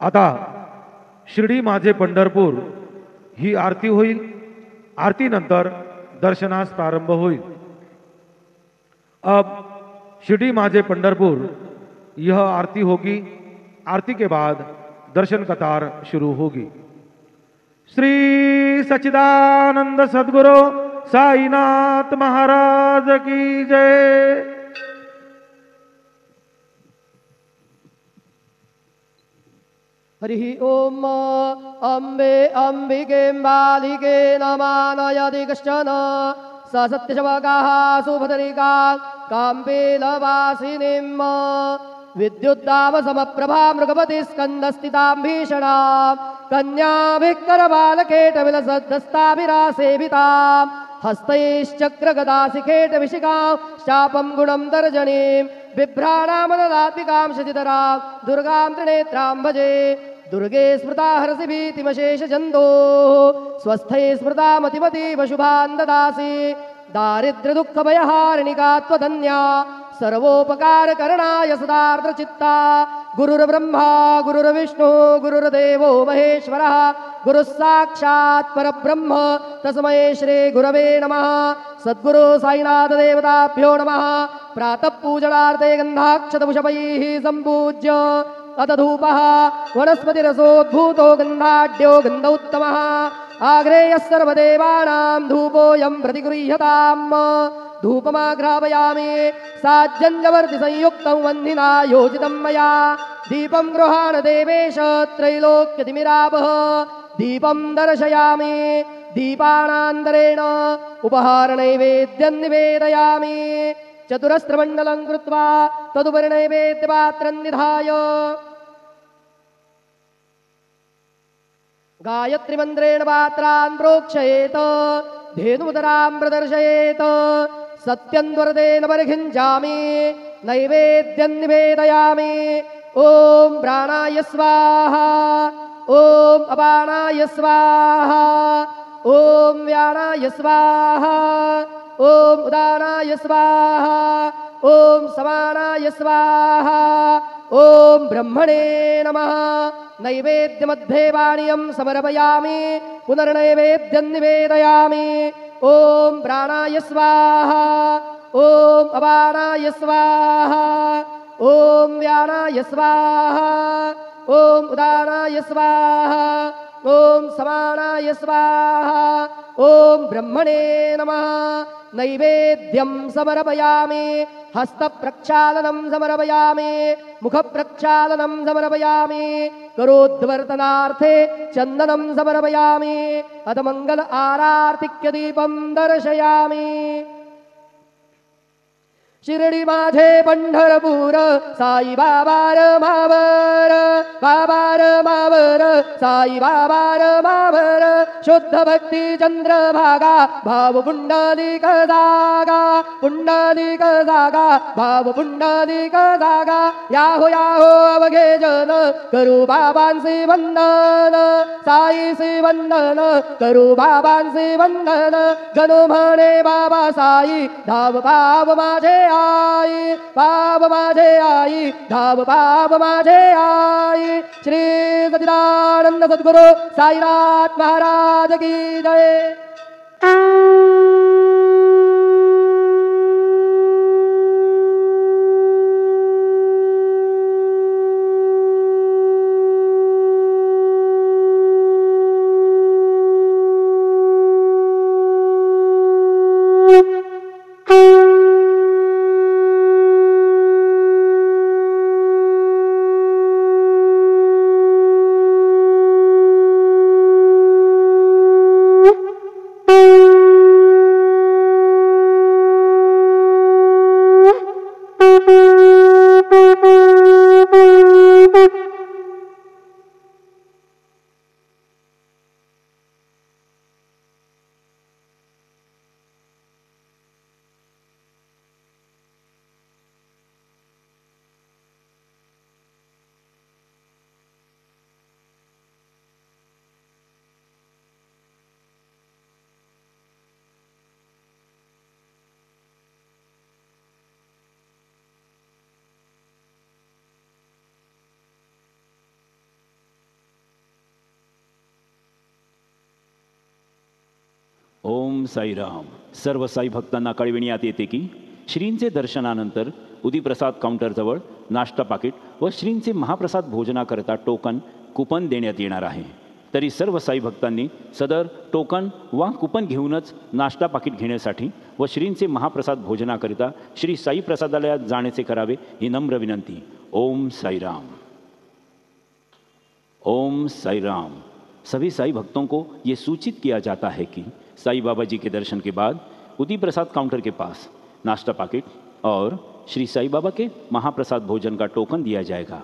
आता शिर्डी माझे पंढरपूर ही आरती होईल। आरती नंतर दर्शनास प्रारंभ होईल। अब शिर्डी माझे पंढरपुर यह आरती होगी। आरती के बाद दर्शन कतार शुरू होगी। श्री सच्चिदानंद सद्गुरु साईनाथ महाराज की जय। हरि ओम अम्बे अंबिके बालिके नमानयदि कश्चन स सत्यशवकाः सुभद्रिका काम्बेलवासिनीम् विद्युद्दामसमप्रभा मृगपतिस्कन्दस्थितां भीषणा कन्याभिक्करबालकेटविलसद्दस्ताभिरासेवितां हस्तैश्चक्रगदाशिखेटविशिखां शापं गुणं तर्जनीं बिभ्राणामनदात्मिकां शशिधरां दुर्गां त्रिनेत्रां भजे। दुर्गे स्मृता हरसि भीतिमशेषजन्तोः स्वस्थे स्मृता मतिमतीव शुभान् ददासि। दारिद्र्यदुःखभयहारिणिका त्वधन्या सर्वोपकारकरणाय सदार्द्रचित्ता। गुरुर्ब्रह्मा गुरुर्विष्णु गुरुर्देवो महेश्वरः गुरुः साक्षात् परब्रह्म तस्मै श्री गुरवे नमः। सद्गुरु साईनाथ देवताभ्यो नमः। प्रातः पूजनार्थे गन्धाक्षतपुष्पैः सम्पूज्य अथ धूपः वनस्पतिरसोद्भूतो गन्धाढ्यो गन्ध उत्तमः आग्रेयः सर्वदेवानां धूपोऽयं प्रतिगृह्यताम्। धूपमाघ्रापयामि साज्जन्यवर्तिसंयुक्तं वह्निना योजितं मया। दीपं गृहाण देवेश त्रैलोक्यतिमिरापः दीपं दर्शयामि। दीपानान्तरेण उपहारनैवेद्यं निवेदयामि। चतुरस्रमण्डलं कृत्वा तदुपरि नैवेद्यपात्रं निधाय गायत्रीमन्त्रेण पात्रान् प्रोक्षयेत धेनुमुदरां प्रदर्शयेत। सत्यन्वरदेन परिखिञ्चामि नैवेद्यं निवेदयामि। ॐ प्राणाय स्वाहा ॐ अपानाय स्वाहा ॐ व्यानाय स्वाहा ॐ उदानाय स्वाहा ॐ समानाय स्वाहा ॐ ब्रह्मणे नमः। नैवेद्यमध्ये पानीयं समर्पयामि पुनर्नैवेद्यं निवेदयामि। ॐ प्राणाय स्वाहा ॐ अपानाय स्वाहा ॐ व्यानाय स्वाहा ॐ उदानाय स्वाहा ॐ समानाय स्वाहा ॐ ब्रह्मणे नमः। नैवेद्यं समर्पयामि हस्तप्रक्षालनं समर्पयामि मुखप्रक्षालनं समर्पयामि करोद्वर्तनार्थे चन्दनं समर्पयामि अथ मंगल आरार्तिक्यदीपं दर्शयामि। शिर्डी माझे पंढरपूर साई बाबार मावर बाबार मावर साई बाबार मावर शुद्ध भक्ती चंद्रभागा भाव पुंडलिक जागा पुंडलिक जागा भाव पुंडलिक जागा। याहो याहो अवघे जन करू बाबांचे वंदन साईचे वंदन करू बाबांचे वंदन गणो म्हणे बाबा साई धाव भाव माझे आई बाब माझे आई धाव बाब माझे आई। श्री सच्चिदानंद सद्गुरु साईनाथ महाराज की जय। ओम साईराम. सर्व साई भक्तांना कळविण्यात येते की श्रींचे दर्शनानंतर उदीप्रसाद काउंटरजवळ नाश्ता पाकिट व श्रींचे महाप्रसाद भोजनाकरता टोकन कुपन देण्यात येणार आहे. तरी सर्व साई भक्तांनी सदर टोकन वा कुपन घेऊनच नाश्ता पाकिट घेण्यासाठी व श्रींचे महाप्रसाद भोजनाकरिता श्री साई प्रसादालयात जाण्याचे करावे ही नम्र विनंती. ओम साईराम. ओम साईराम. सभी साई भक्तों को ये सूचित किया जाता है कि साई बाबा जी के दर्शन के बाद उदी प्रसाद काउंटर के पास नाश्ता पाकिट और श्री साई बाबा के महाप्रसाद भोजन का टोकन दिया जाएगा.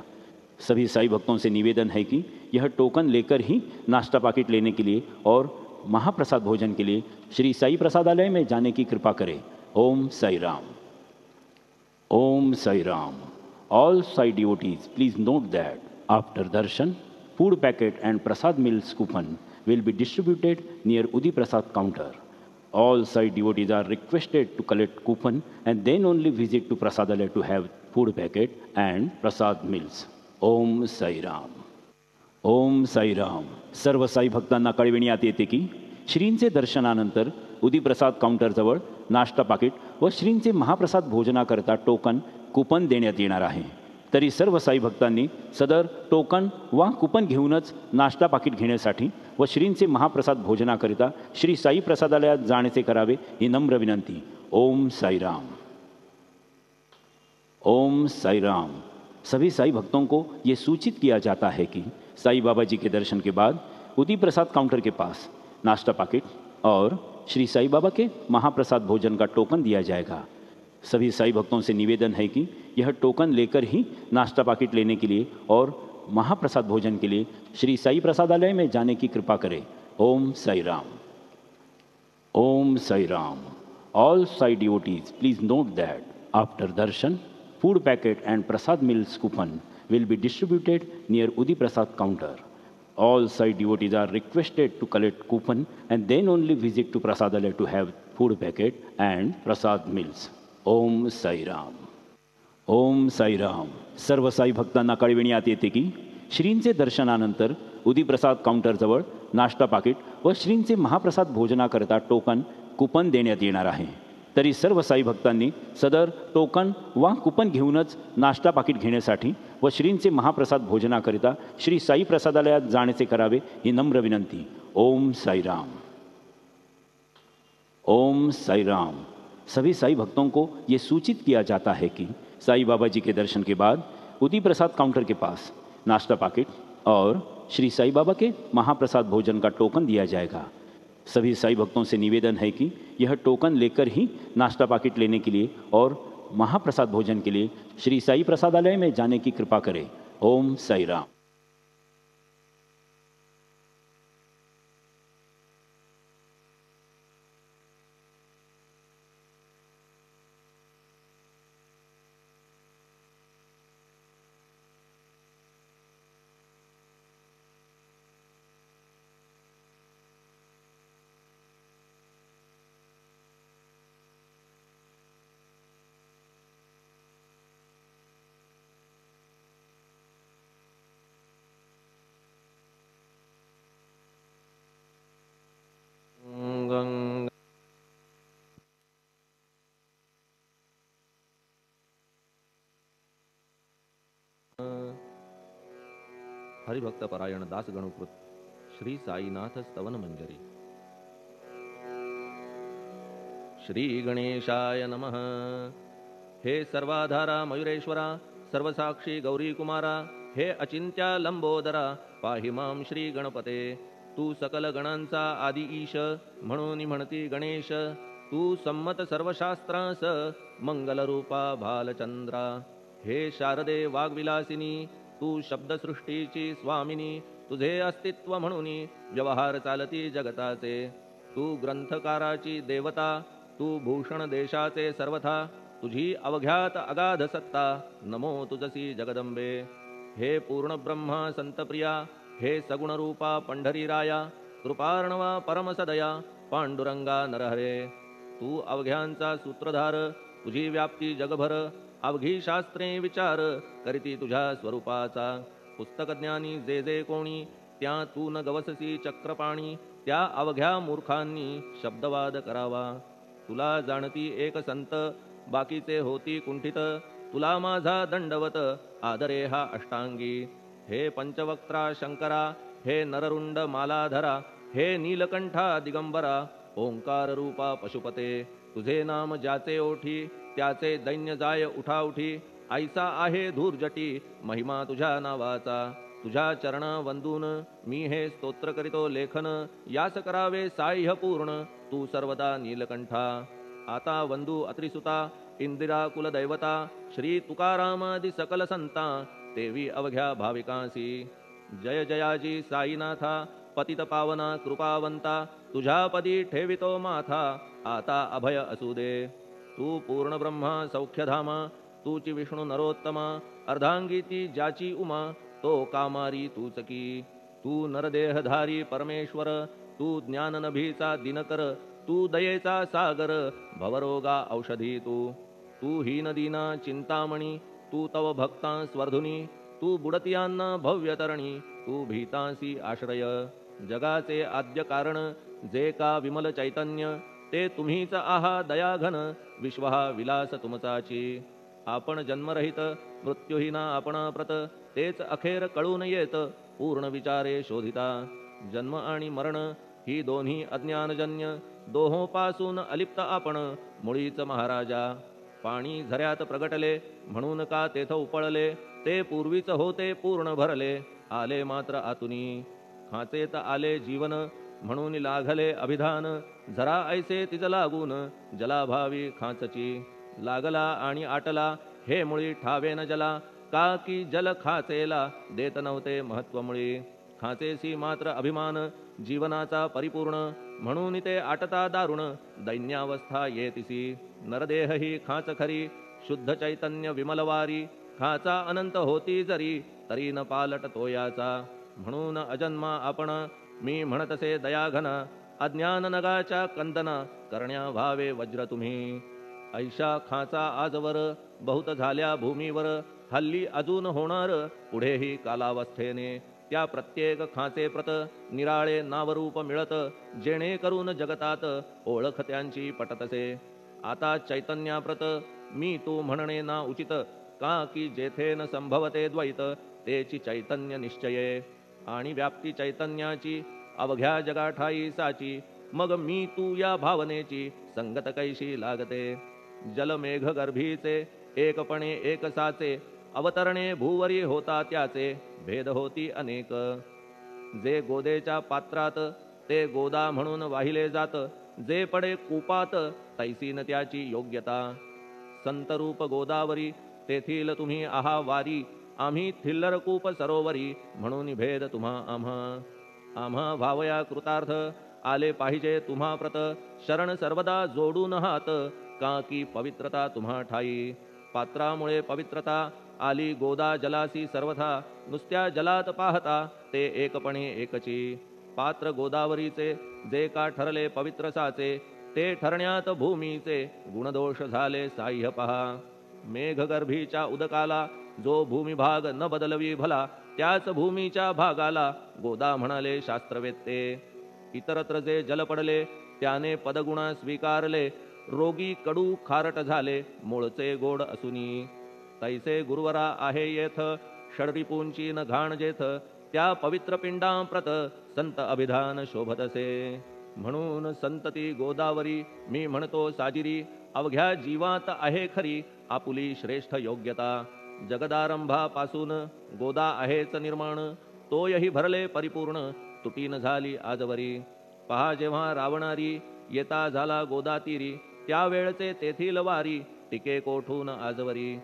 सभी साई भक्तों से निवेदन है कि यह टोकन लेकर ही नाश्ता पाकिट लेने के लिए और महाप्रसाद भोजन के लिए श्री साई प्रसादालय में जाने की कृपा करें. Om Sairam. Om Sairam. All Sai devotees, please note that after darshan, food packet and prasad meals coupon will be distributed near Udi Prasad counter. All Sai devotees are requested to collect coupon and then only visit to Prasadalaya to have food packet and prasad meals. Om Sai Ram. Om Sairam. सर्व साई भक्तांना कळविण्यात येते की श्रींचे दर्शनानंतर उदीप्रसाद काउंटरजवळ नाश्ता पाकिट व श्रींचे महाप्रसाद भोजनाकरता token coupon देण्यात येणार आहे. तरी सर्व साई भक्तांनी सदर टोकन वा कुपन घेऊनच नाश्ता पाकिट घेण्यासाठी व श्रींचे महाप्रसाद भोजनाकरिता श्री साई प्रसादालयात जाण्याचे करावे ही नम्र विनंती. ओम साईराम. ओम साईराम. सभी साई भक्तों को ये सूचित किया जाता है कि साई बाबा जी के दर्शन के बाद उदी प्रसाद काउंटर के पास नाश्ता पाकिट और श्री साई बाबा के महाप्रसाद भोजन का टोकन दिया जाएगा. सभी साई भक्तों से निवेदन है कि यह टोकन लेकर ही नाश्ता पाकिट लेने के लिए और महाप्रसाद भोजन के लिए श्री साई प्रसादालय में जाने की कृपा करें. Om Sairam. Om Sairam. All Sai devotees, please note that after darshan, food packet and prasad meals coupon will be distributed near Udi Prasad counter. All Sai devotees are requested to collect coupon and then only visit to Prasadalaya to have food packet and prasad meals. ओम साईराम. ओम साईराम. सर्व साई भक्तांना कळविण्यात येते की श्रींचे दर्शनानंतर उदीप्रसाद काउंटरजवळ नाश्ता पाकिट व श्रींचे महाप्रसाद भोजनाकरता token coupon देण्यात येणार आहे. तरी सर्व साई भक्तांनी सदर टोकन वा कुपन घेऊनच नाश्ता पाकिट घेण्यासाठी व श्रींचे महाप्रसाद भोजनाकरिता श्री साई प्रसादालयात जाण्याचे करावे ही नम्र विनंती. ओम साईराम. ओम साईराम. सभी साई भक्तों को ये सूचित किया जाता है कि साई बाबा जी के दर्शन के बाद उदी प्रसाद काउंटर के पास नाश्ता पाकिट और श्री साई बाबा के महाप्रसाद भोजन का टोकन दिया जाएगा. सभी साई भक्तों से निवेदन है कि यह टोकन लेकर ही नाश्ता पाकिट लेने के लिए और महाप्रसाद भोजन के लिए श्री साई प्रसादालय में जाने की कृपा करें. ओम साईराम. हरिभक्त परायण दास गणुकृत श्री साईनाथ स्तवन मंजरी. श्री गणेशाय नमः. हे सर्वाधारा मयुरेश्वरा, सर्वसाक्षी गौरी कुमारा, हे अचिंत्या लंबोदरा, पाहि मां श्री गणपते. तू सकल गणांचा आदि ईश, म्हणून म्हणती गणेश. तू संमत सर्वशास्त्रांस, मंगलरूपा भालचंद्रा. हे शारदे वाग्विलासिनी, तू शब्दसृष्टीची स्वामिनी. तुझे अस्तित्व म्हणून व्यवहार चालती जगताचे. तू ग्रंथकाराची देवता, तू भूषण देशाचे सर्वथा. तुझी अवघ्यात अगाध सत्ता, नमो तुझसी जगदंबे. हे पूर्ण ब्रह्मा संतप्रिया, हे सगुणरूपा पंढरीराया. कृपार्णवा परमसदया, पांडुरंगा नरहरे. तू अवघ्यांचा सूत्रधार, तुझी व्याप्ती जगभर. अवघी शास्त्रे विचार करीती तुझ्या स्वरूपाचा. पुस्तकज्ञानी जे जे कोणी, त्या तू न गवससी चक्रपाणी. त्या अवघ्या मूर्खांनी शब्दवाद करावा. तुला जाणती एक संत, बाकीचे होती कुंठित. तुला माझा दंडवत, आदरे हा अष्टांगी. हे पंचवक्त्रा शंकरा, हे नररुंड मालाधरा, हे नीलकंठा दिगंबरा, ओंकार रूपा पशुपते. तुझे नाम ज्याचे ओठी, त्याचे दैन्य जाय उठाउठी. ऐसा आहे धूर्जटी, महिमा तुझ्या नावाचा. तुझ्या चरण वंदून मी हे स्तोत्र करीतो लेखन. यास करावे साह्य पूर्ण, तू सर्वदा नीलकंठा. आता वंदू अत्रिसुता, इंदिरा कुलदैवता. श्री तुकारामादि सकल संता, तेवी अवघ्या भाविकांसी. जय जयाजी साईनाथा, पतित पावना कृपावंता. तुझ्या पदी ठेवितो माथा, आता अभय असू दे. तू पूर्ण ब्रह्मा सौख्यधामा, तूची विष्णू नरोत्तमा. अर्धांगी ती ज्याची उमा, तो कामारी तूच की. तू नरदेहधारी परमेश्वर, तू ज्ञाननभीचा दिनकर. तू दयेचा सागर, भवरोगा औषधी तू. तू हीनदीना चिंतामणी, तू तव भक्तां स्वर्धुनी. तू बुडतियांना भव्यतरणी, तू भीतांसी आश्रय. जगाचे आद्य कारण, जे का विमल चैतन्य. ते तुम्हीच आहा दयाघन, विश्व हा विलास तुमचाची. आपण जन्मरहित, मृत्यूहीना आपण प्रत. तेच अखेर कळून येत, पूर्ण विचारे शोधिता. जन्म आणि मरण ही दोन्ही अज्ञानजन्य. दोहोपासून अलिप्त आपण, मुळीच महाराजा. पाणी झऱ्यात प्रगटले, म्हणून का तेथ उपळले. ते पूर्वीच होते पूर्ण भरले, आले मात्र आतुनी. खाचेत आले जीवन, म्हणून लागले अभिधान. झरा ऐसे तिज लागून, जलाभावी खाचची. लागला आणि आटला, हे मुळी ठावे न जला. का की जल खाचेला देत नव्हते महत्व मुळी. खाचेसी मात्र अभिमान, जीवनाचा परिपूर्ण. म्हणून ते आटता दारुण, दैन्यावस्था येतिसी. नरदेह ही खाच खरी, शुद्ध चैतन्य विमलवारी. खाचा अनंत होती जरी, तरी न पालट तोयाचा. म्हणून अजन्मा आपण, मी म्हणतसे दयाघन. अज्ञान नगाच्या कंदना, करण्या व्हावे वज्र तुम्ही. ऐशा खाचा आजवर, बहुत झाल्या भूमीवर. हल्ली अजून होणार, पुढेही कालावस्थेने. त्या प्रत्येक खाचे प्रत, निराळे नावरूप मिळत. जेणेकरून जगतात, ओळख त्यांची पटतसे. आता चैतन्याप्रत, मी तू म्हणणे ना उचित. का की जेथे न संभवते द्वैत, तेची चैतन्य निश्चये. आणि व्याप्ती चैतन्याची, अवघ्या जगाठाई साची. मग मी तू या भावनेची, संगत कैशी लागते. जलमेघ गर्भीचे, एकपणे एक साचे. अवतरणे भूवरी होता त्याचे, भेद होती अनेक. जे गोदेच्या पात्रात, ते गोदा म्हणून वाहिले जात. जे पडे कूपात, तैसीन त्याची योग्यता. संतरूप गोदावरी, तेथील तुम्ही आहा वारी. आम्ही थिल्लर कूप सरोवरी, म्हणून भेद तुम्हा आम्हा. आम्हा भावया कृतार्थ, आले पाहिजे तुम्हा प्रत. शरण सर्वदा जोडून हात, का की पवित्रता तुम्हा ठाई. पात्रामुळे पवित्रता, आली गोदा जलासी सर्वथा. नुसत्या जलात पाहता, ते एकपणे एकची. पात्र गोदावरीचे, जे का ठरले पवित्र साचे. ते ठरण्यात भूमीचे, गुणदोष झाले साह्य पहा. मेघगर्भीच्या उदकाला, जो भूमिभाग न बदलवी भला. त्याच भूमीच्या भागाला, गोदा म्हणाले शास्त्रवेत्ते. इतरत्र जे जल पडले, त्याने पदगुणा स्वीकारले. रोगी कडू खारट झाले, मूळचे गोड असुनी. तैसे गुरुवरा आहे येथ, षडरिपूंची न घाण जेथ. त्या पवित्र पिंडांप्रत, संत अभिधान शोभतसे. म्हणून संतती गोदावरी, मी म्हणतो साजिरी. अवघ्या जीवात आहे खरी, आपुली श्रेष्ठ योग्यता. जगदारंभापासून, गोदा आहेच निर्माण. तोयही भरले परिपूर्ण, तुटीन झाली आजवरी. पहा जेव्हा रावणारी, येता झाला गोदातीरी. त्यावेळचे तेथील वारी, टिके कोठून आजवरी.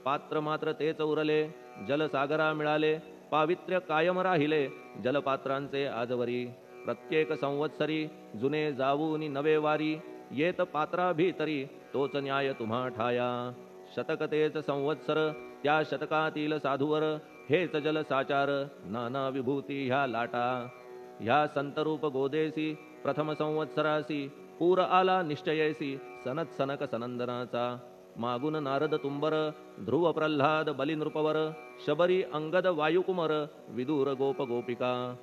पात्र मात्र तेच उरले, जलसागरा मिळाले. पावित्र्य कायम राहिले, जलपात्रांचे आजवरी. प्रत्येक संवत्सरी, जुने जाऊनी नवे वारी. येत पात्रा भीतरी, तोच न्याय तुम्हा ठाया. शतक तेच संवत्सर, त्या शतकातील साधूवर. हेच जल साचार, नाना विभूती ह्या लाटा. ह्या संतरूप गोदेसी, प्रथम संवत्सरासी. पूर आला निश्चयेसी, सनत सनक सनंदनाचा. मागून नारद तुंबर, ध्रुव प्रल्हाद बलिनृपवर. शबरी अंगद वायुकुमर, विदूर गोप गोपिका.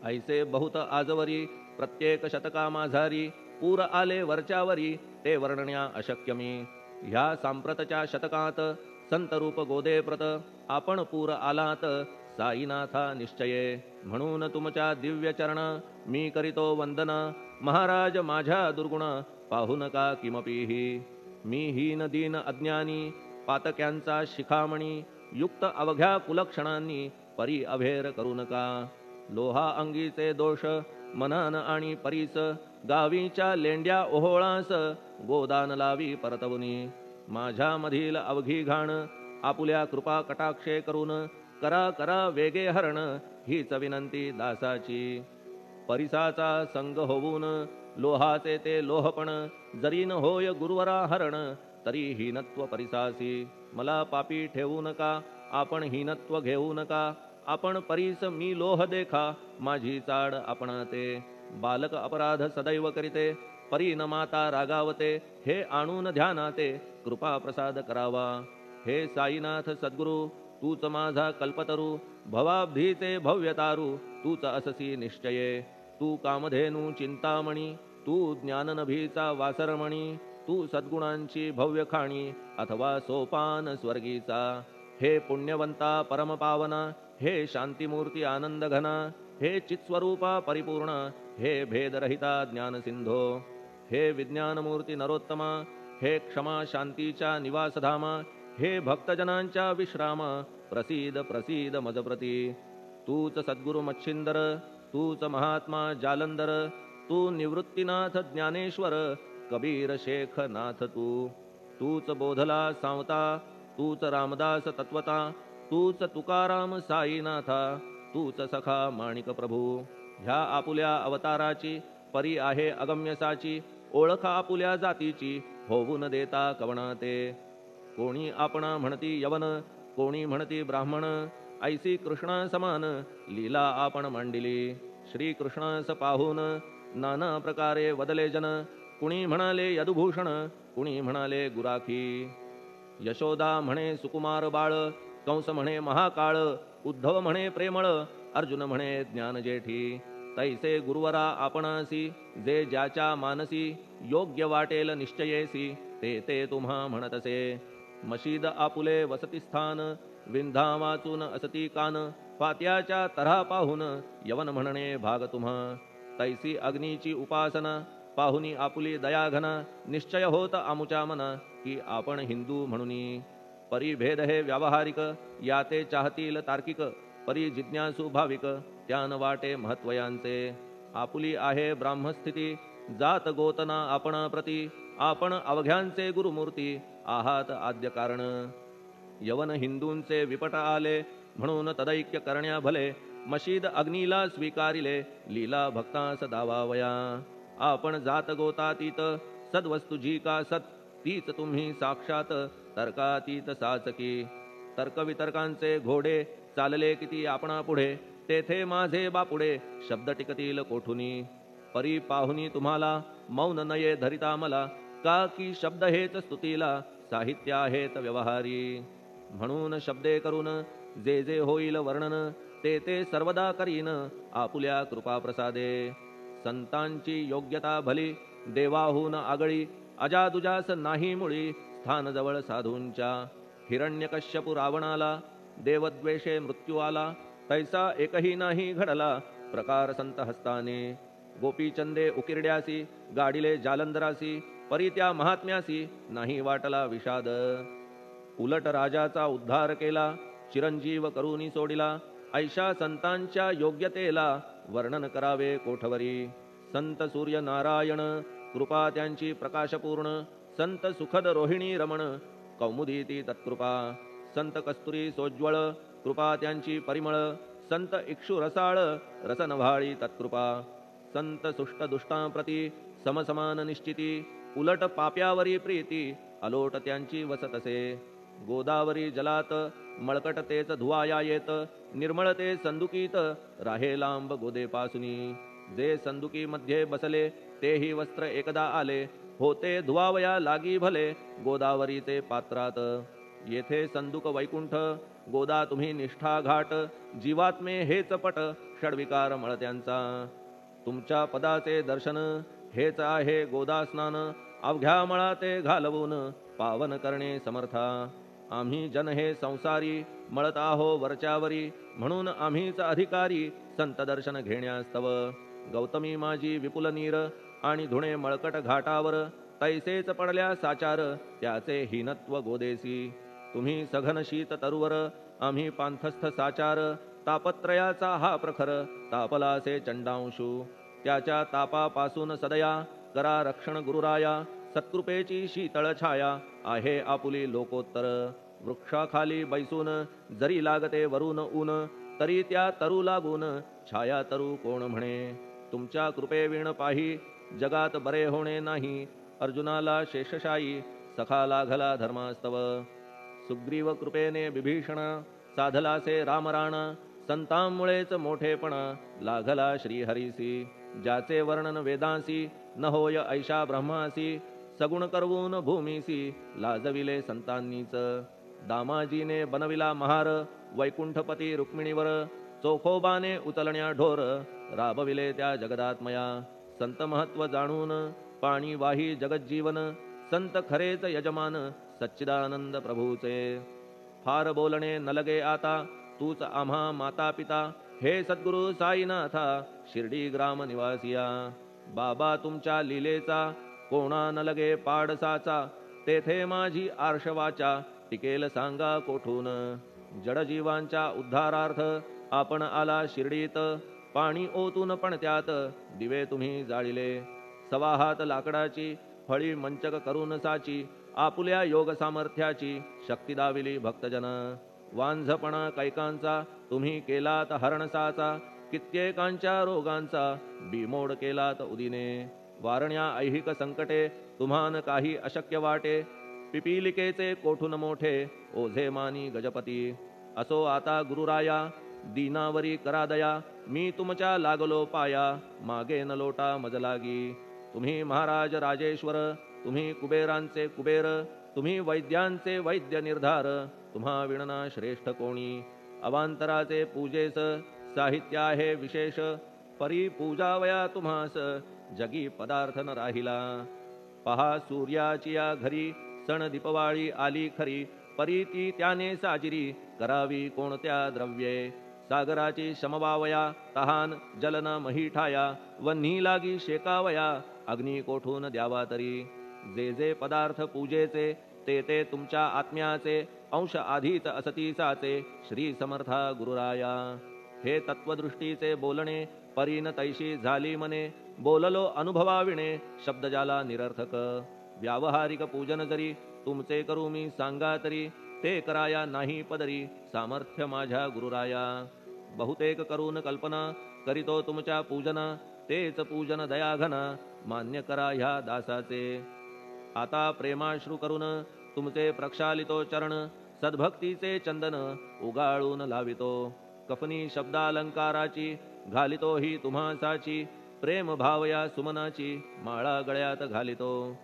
ऐसे बहुत आजवरी, प्रत्येक शतका माझारी पूर आले वरच्यावरी ते वर्णन्या अशक्य मी. ह्या सांप्रतच्या शतकात संतरूप गोदे प्रत आपण पूर आलात साईनाथा निश्चये. म्हणून तुमच्या दिव्य चरण मी करीतो वंदन. महाराज माझ्या दुर्गुण पाहू नका किमपीही. मी हीन दीन अज्ञानी पातक्यांचा शिखामणी युक्त अवघ्या कुलक्षणांनी परी अभेर करू नका. लोहा अंगीचे दोष मनान आणि परीस गावीच्या लेंड्या ओहोळास गोदान लावी परतवनी. माझ्या मधील अवघी घाण आपुल्या कृपा कटाक्षे करून करा करा वेगे हरण हीच विनंती दासाची. परिसाचा संग होऊन लोहाचे ते लोहपण जरी न होय गुरुवरा हरण तरी हीनत्व परिसासी. मला पापी ठेवू नका आपण हीनत्व घेऊ नका. आपण परीस मी लोह देखा माझी चाड आपणाते. बालक अपराध सदैव करीते परी न माता रागावते. हे आणून ध्यानाते कृपा प्रसाद करावा. हे साईनाथ सद्गुरु तूच माझा कल्पतरू. भवाब्धीचे भव्यतारू तूच अससी निश्चये. तू कामधेनू चिंतामणी तू ज्ञाननभीचा वासरमणी. तू सद्गुणांची भव्य खाणी अथवा सोपान स्वर्गीचा. हे पुण्यवंता परमपावना हे शांतीमूर्ती आनंद घना. हे चित्स्वरूपा परिपूर्ण हे भेदरहिता ज्ञानसिंधो. हे विज्ञानमूर्ती नरोत्तमा हे क्षमा शांतीच्या निवासधामा. हे भक्तजनांच्या विश्राम प्रसीद प्रसीद मजप्रती. तूच सद्गुरु मच्छिंदर तूच महात्मा जालंधर. तू निवृत्तीनाथ ज्ञानेश्वर कबीर शेख नाथ तू. तूच बोधला सांवता तूच रामदास तत्वता. तूच तुकाराम साईनाथा तूच सखा माणिक प्रभू. ह्या आपुल्या अवताराची परी आहे अगम्यसाची. ओळख आपुल्या जातीची होऊ न देता कवणाते. कोणी आपणा म्हणती यवन कोणी म्हणती ब्राह्मण. ऐसी कृष्णा समान लीला आपण मांडिली. श्री कृष्णास पाहून नाना प्रकारे वदले जन. कुणी म्हणाले यदुभूषण कुणी म्हणाले गुराखी. यशोदा म्हणे सुकुमार बाळ. कंस म्हणे महाकाळ. उद्धव म्हणे प्रेमळ. अर्जुन म्हणे ज्ञानजेठी. तैसे गुरुवरा आपणासी जे ज्याच्या मानसी. योग्य वाटेल निश्चयेसी ते ते तुम्हा म्हणतसे. मशीद आपुले वसतिस्थान विंधा वाचून असती कान. फात्याच्या तऱ्हा पाहून यवन म्हणणे भाग तुम्हा. तैसी अग्नीची उपासना पाहुनी आपुली दयाघना. निश्चय होत आमुच्या मना की आपण हिंदू म्हणूनी. परी भेद हे व्यावहारिक याते चाहतील तार्किक. परी जिज्ञासू भाविक त्यान वाटे महत्वयांचे. आपुली आहे ब्राह्मस्थिती जात गोतना आपणा प्रती. आपण अवघ्यांचे गुरुमूर्ती आहात आद्य कारण. यवन हिंदूंचे विपट आले म्हणून तदैक्य करण्या भले. मशीद अग्नीला स्वीकारिले लीला भक्तास दावावया. आपण जात गोतातीत सद्वस्तू जी का सत तीच तुम्ही साक्षात तर्कातीत साचकी. तर्कवितर्कांचे घोडे चालले किती आपणा पुढे. तेथे माझे बापुडे शब्द टिकतील कोठुनी. परी पाहुनी तुम्हाला मौन नये धरिता मला. का की शब्द हेच स्तुतीला साहित्य आहेत व्यवहारी. म्हणून शब्दे करून जे जे होईल वर्णन ते ते सर्वदा करीन आपुल्या कृपा प्रसादे. संतांची योग्यता भली देवाहून आगळी. अजादुजास नाही मुळी स्थान जवळ साधूंच्या. हिरण्यकश्यपू रावणाला देवद्वेषे मृत्यू आला. तैसा एकही नाही घडला प्रकार संत हस्ताने. गोपीचंदे उकिरड्यासी गाडिले जालंधरासी. परी त्या महात्म्यासी नाही वाटला विषाद. उलट राजाचा उद्धार केला चिरंजीव करूनी सोडिला. ऐशा संतांच्या योग्यतेला वर्णन करावे कोठवरी. संत सूर्य नारायण कृपा त्यांची प्रकाशपूर्ण. संत सुखद रोहिणी रमण कौमुदी ती तत्कृपा. संत कस्तुरी सोज्वळ कृपा त्यांची परिमळ. संत इक्षु रसाळ रसनव्हाळी तत्कृपा. संत सुष्ट दुष्टांप्रती समसमान निश्चिती. उलट पाप्यावरी प्रीती अलोट त्यांची वसतसे. गोदावरी जलात मळकट तेच धुवाया येत. निर्मळ ते संदुकीत राहे लांब गोदेपासुनी. जे संदुकी मध्ये बसले तेही वस्त्र एकदा आले. होते धुवावया लागी भले गोदावरीचे पात्रात. येथे संदुक वैकुंठ गोदा तुम्ही निष्ठा घाट. जीवात्मे हेच पट षडविकार मळत्यांचा. तुमच्या पदाचे दर्शन हेच आहे गोदास्नान. अवघ्या मळाते घालवून पावन करणे समर्था. आम्ही जन हे संसारी मळत आहो वरच्यावरी. म्हणून आम्हीच अधिकारी संत दर्शन घेण्यास तव. गौतमी माझी विपुल नीर आणि धुणे मळकट घाटावर. तैसेच पडल्या साचार त्याचे हीनत्व गोदेसी. तुम्ही सघन शीत तरुवर आम्ही पांथस्थ साचार. तापत्रयाचा हा प्रखर तापलासे चंडांशू. त्याच्या तापापासून सदया करा रक्षण गुरुराया. सत्कृपेची शीतळ छाया आहे आपुली लोकोत्तर. वृक्षाखाली बैसून जरी लागते वरून ऊन. तरी त्या तरू लागून छाया तरू कोण म्हणे. तुमच्या कृपेविण पाही जगात बरे होणे नाही. अर्जुनाला शेषशायी सखा लागला धर्मास्तव. सुग्रीव कृपेने विभीषण साधलासे रामराण. संतांमुळेच मोठेपण लागला श्रीहरीसी. ज्याचे वर्णन वेदांसी न होय ऐशा ब्रह्मासी. सगुण करवून भूमीसी लाजविले संतांनीच. दामाजीने बनविला महार वैकुंठपती रुक्मिणीवर. चोखोबाने उचलण्या ढोर राबविले त्या जगदात्मया. संत महत्व जाणून पाणी वाही जगज्जीवन. संत खरेच यजमान सच्चिदानंद प्रभूचे. फार बोलणे न लगे आता तूच आम्हा माता पिता. हे सद्गुरु साईनाथा शिर्डी ग्राम निवासिया. बाबा तुमच्या लीलेचा कोणा न लगे पाडसाचा. तेथे माझी आर्षवाचा टिकेल सांगा कोठून. जडजीवांच्या उद्धारार्थ आपण आला शिर्डीत. पाणी ओतून पण त्यात दिवे तुम्ही जाळिले. सवा हात लाकडाची फळी मंचक करून साची. आपुल्या योग सामर्थ्याची शक्ती दाविली भक्तजन. वांझपणा कैकांचा तुम्ही केलात हरणसाचा. कित्येकांच्या रोगांचा बिमोड केलात उदिने. वारण्या ऐहिक संकटे तुम्हान काही अशक्य वाटे. पिपीलिकेचे कोठून मोठे ओझे मानी गजपती. असो आता गुरुराया दीनावरी करा दया. मी तुमच्या लागलो पाया मागे न लोटा मजलागी. तुम्ही महाराज राजेश्वर तुम्ही कुबेरांचे कुबेर. तुम्ही वैद्यांचे वैद्य निर्धार. तुम्हा विणना श्रेष्ठ कोणी. अवांतराचे पूजेस साहित्य आहे विशेष. परी पूजावया तुम्हास जगी पदार्थ न राहिला. पहा सूर्याची या घरी सण दीपवाळी आली खरी. परी ती त्याने साजिरी करावी कोणत्या द्रव्ये. सागराची शमवावया तहान जलन महीठाया. वन्ही लागी शेकावया अग्नी कोठून द्यावा तरी. जे जे पदार्थ पूजेचे ते ते तुमच्या आत्म्याचे. अंश आधीच असतीसाचे श्री समर्था गुरुराया. हे तत्वदृष्टीचे बोलणे परीन तैशी झाली मने. बोललो अनुभवाविणे शब्द जाला निरर्थक. व्यावहारिक पूजन जरी तुमचे करू मी सांगा तरी. ते कराया नाही पदरी सामर्थ्य माझ्या गुरुराया. बहुतेक करून कल्पना करीतो तुमच्या पूजना. तेच पूजन दयाघन मान्य करा ह्या दासाचे. आता प्रेमाश्रू करून तुमचे प्रक्षालितो चरण. सद्भक्तीचे चंदन उगाळून लावितो. कफनी शब्दालंकाराची घालितो ही तुम्हासाची. प्रेम भावया सुमनाची माळा गळ्यात घालितो.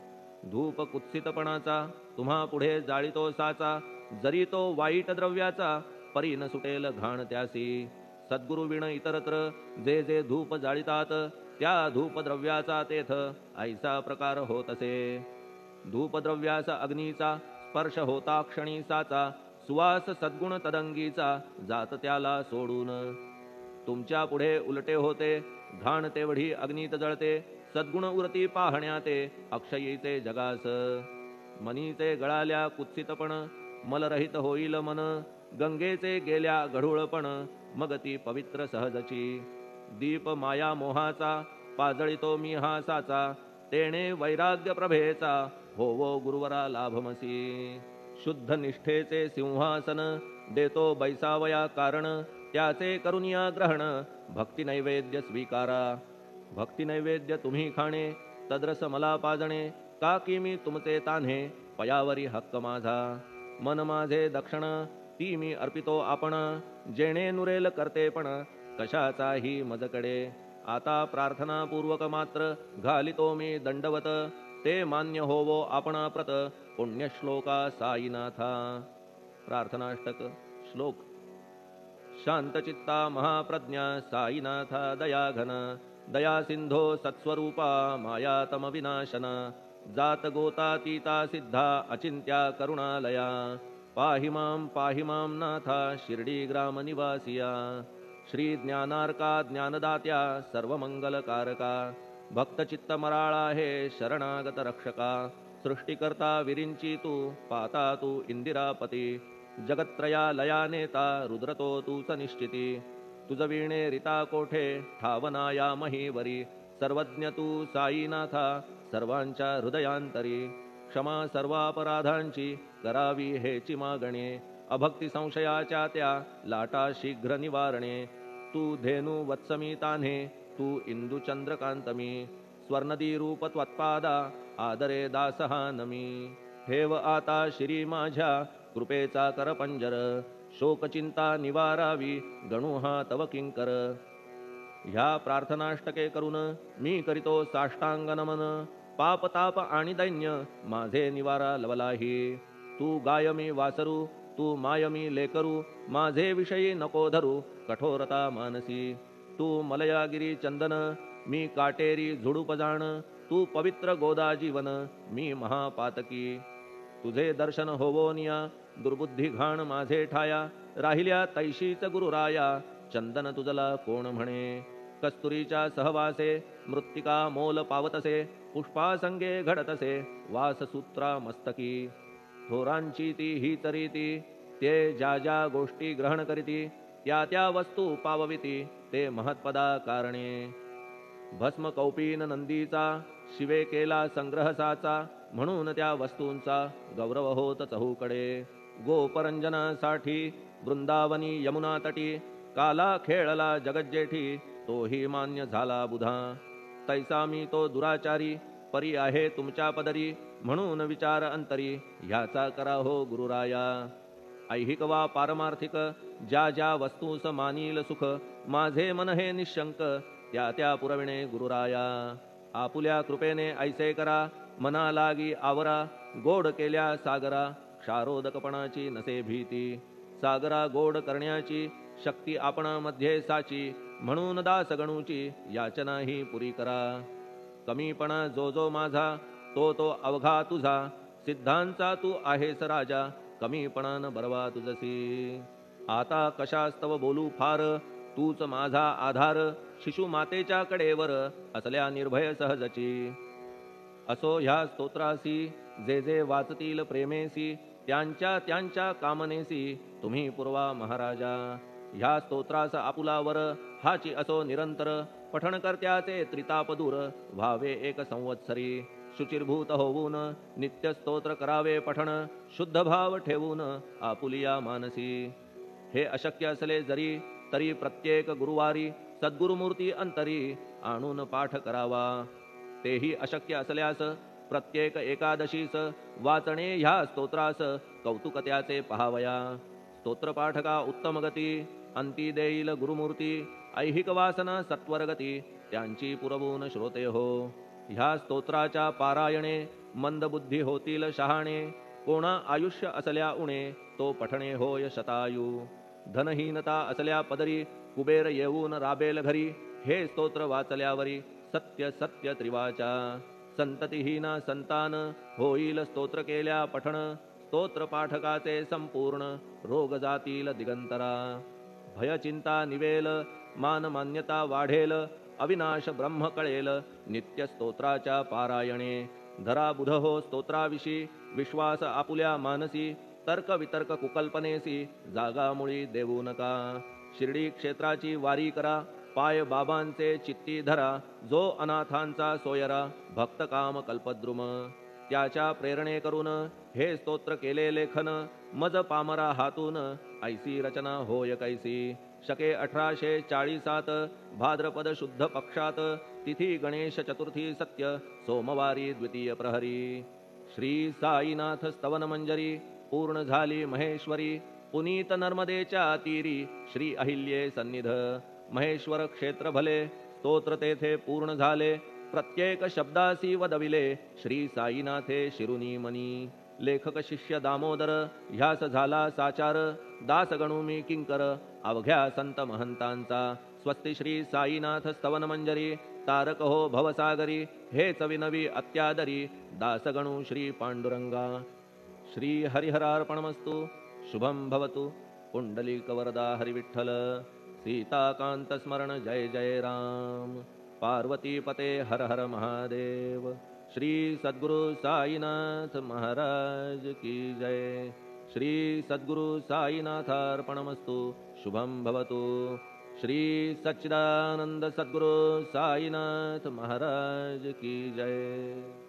धूप कुत्सितपणाचा तुम्हा पुढे जाळितो साचा. जरी तो वाईट द्रव्याचा परी न सुटेल घाण त्यासी. सद्गुरु विण इतरत्र जे जे धूप जाळितात त्या धूप द्रव्याचा तेथ ऐसा प्रकार होत असे. धूपद्रव्याचा अग्नीचा स्पर्श होता क्षणी साचा. सुवास सद्गुण तदंगीचा जात त्याला सोडून. तुमच्या पुढे उलटे होते घाण तेवढी अग्नीत जळते. सद्गुण उरती पाहण्याते अक्षयीचे जगास. मनीचे गळाल्या कुत्सितपण मलरहित होईल मन. गंगेचे गेल्या गढूळपण मग ती पवित्र सहजची. दीप माया मोहाचा पाजळितो मी हा साचा. तेणे वैराग्य प्रभेचा होवो गुरुवरा लाभमसी. शुद्ध निष्ठेचे सिंहासन देतो बैसावया कारण. त्याचे करुनिया ग्रहण भक्ती नैवेद्य स्वीकारा. भक्ती नैवेद्य तुम्ही खाणे तद्रस मला पाजणे. का की मी तुमचे तान्हे पयावरी हक्क माझा. मन माझे दक्षिण ती मी अर्पितो आपण. जेणे नुरेल करतेपण कशाचाही मजकडे. आता प्रार्थनापूर्वक मात्र घालितो मी दंडवत. ते मान्य होवो आपण प्रत पुण्यश्लोका साईनाथा. प्रार्थनाष्टक श्लोक. शांतचित्ता महाप्रज्ञा साईनाथा दयाघन. दया सिंधो सत्स्वरूपा मायातम विनाशना जात गोतातीता सिद्धा अचिंत्या करुणालया पाहि मां नाथा शिर्डी ग्राम निवासिया श्री ज्ञानार्का ज्ञानदात्या सर्वमंगलकारका भक्तचित्त मराळा हे शरणागत रक्षका सृष्टिकर्ता विरिंची तू पाता तू इंदिरापती जगत्त्रया लया नेता रुद्रतो तूच निश्चिती तुझ वीणे रिता कोठे ठावना या महीवरी सर्वज्ञ तू साईनाथा सर्वांच्या हृदयांतरी क्षमा सर्वापराधांची करावी हेची मागणे अभक्ती संशयाच्या त्या लाटा शीघ्र निवारणे तू धेनू वत्समी तान्हे तू इंदू चंद्रकांतमी स्वर्णदी रूप त्वत्पादा आदरे दासहा नमी ठेव आता श्री माझ्या कृपेचा करपंजर शोकचिंता निवारावी गणू हा तव किंकर ह्या प्रार्थनाष्टके करून मी करीतो साष्टांग नमन पाप ताप आणि दैन्य माझे निवारा लवलाही तू गाय मी वासरू तू माय मी लेकरू माझे विषयी नको धरू कठोरता मानसी तू मलयागिरी चंदन मी काटेरी झुडूप जाण तू पवित्र गोदा जीवन मी महापातकी तुझे दर्शन होवोनिया दुर्बुद्धी घाण माझे ठाया राहिल्या तैशीच गुरुराया चंदन तुझला कोण म्हणे कस्तुरीच्या सहवासे मृत्तिका मोल पावतसे पुष्पासंगे घडतसे वाससूत्रा मस्तकी थोरांची ती ही तरीती ते ज्या ज्या गोष्टी ग्रहण करीती त्या त्या वस्तू पावविती ते महत्पदा कारणे भस्म कौपीन नंदीचा शिवे केला संग्रह साचा म्हणून त्या वस्तूंचा गौरव होत चहूकडे गोपरंजनासाठी वृंदावनी यमुना तटी काला खेळला जगज्जेठी तोही मान्य झाला बुधा तैसा मी तो दुराचारी परी आहे तुमच्या पदरी म्हणून विचार अंतरी ह्याचा करा हो गुरुराया ऐहिक वा पारमार्थिक ज्या ज्या वस्तूस मानील सुख माझे मन हे निशंक त्या त्या पुरविणे गुरुराया आपुल्या कृपेने ऐसे करा मना लागी आवरा गोड केल्या सागरा क्षारोदकपणाची नसे भीती सागरा गोड करण्याची शक्ती आपणामध्ये साची म्हणून दास गणूची याचना ही पुरी करा कमीपणा जो जो माझा तो तो अवघा तुझा सिद्धांचा तू आहेस राजा कमीपणान बरवा तुझसी आता कशास्तव बोलू फार तूच माझा आधार शिशु मातेच्या कडेवर असल्या निर्भय सहजची असो ह्या स्तोत्रासी जे जे वाचतील प्रेमेसी त्यांच्या त्यांच्या कामनेसी तुम्ही पुरवा महाराजा ह्या स्तोत्रास आपुलावर हाची असो निरंतर पठण करत्याचे त्रिताप दूर व्हावे एक संवत्सरी शुचिर्भूत होऊन नित्य स्तोत्र करावे पठण शुद्ध भाव ठेवून आपुलिया मानसी हे अशक्य असले जरी तरी प्रत्येक गुरुवारी सद्गुरुमूर्ती अंतरी आणून पाठ करावा तेही अशक्य असल्यास प्रत्येक एकादशीस वाचणे ह्या स्तोत्रास कौतुक त्याचे पहावया स्तोत्रपाठका उत्तम गती अंती देईल गुरुमूर्ती ऐहिक वासना सत्वरगती त्यांची पुरवून श्रोते हो ह्या स्तोत्राच्या पारायणे मंदबुद्धी होतील शहाणे कोणा आयुष्य असल्या उणे तो पठणे होय शतायू धनहीनता असल्या पदरी कुबेर येऊन राबेल घरी हे स्तोत्र वाचल्यावरी सत्य सत्य त्रिवाचा संततिहीना संतान होईल स्तोत्र केल्या पठण स्तोत्र पाठकाचे संपूर्ण रोग जातील दिगंतरा भयचिंता निवेल मान मान्यता वाढेल अविनाश ब्रह्म कळेल नित्य स्तोत्राच्या पारायणे धरा बुध हो स्तोत्राविषयी विश्वास आपुल्या मानसी तर्क वितर्क कुकल्पनेसी जागा मुळी देऊ नका शिर्डी क्षेत्राची वारी करा पाय बाबांचे चित्ती धरा जो अनाथांचा सोयरा भक्त काम कल्पद्रुम त्याच्या प्रेरणे करून हे स्तोत्र केले लेखन मज पामरा हातून ऐसी रचना होय कैसी शके 1847 भाद्रपद शुद्ध पक्षात तिथी गणेश चतुर्थी सत्य सोमवारी द्वितीय प्रहरी श्री साईनाथ स्तवन मंजरी पूर्ण झाली महेश्वरी पुनीत नर्मदेच्या तीरी श्री अहिल्ये सन्निध महेश्वर क्षेत्र भले स्तोत्र तेथे पूर्ण झाले प्रत्येक शब्दासी वदविले श्री साईनाथे शिरुनी मनी लेखक शिष्य दामोदर ह्यास झाला साचार दास गणू मी किंकर अवघ्या संत महंतांचा स्वस्ति श्री साईनाथ स्तवन मंजरी तारक हो भवसागरी हेच विनवी अत्यादरी दासगणू श्री पांडुरंगा श्री हरिहरार्पणमस्तु शुभम भवतु पुंडलिकवरदा हरिविठ्ठल सीताकांत स्मरण जय जय राम पार्वती पते हर हर महादेव श्री सद्गुरु साईनाथ महाराज की जय श्री सद्गुरु साईनाथार्पणमस्तु शुभम भवतु श्री सच्चिदानंद सद्गुरु साईनाथ महाराज की जय।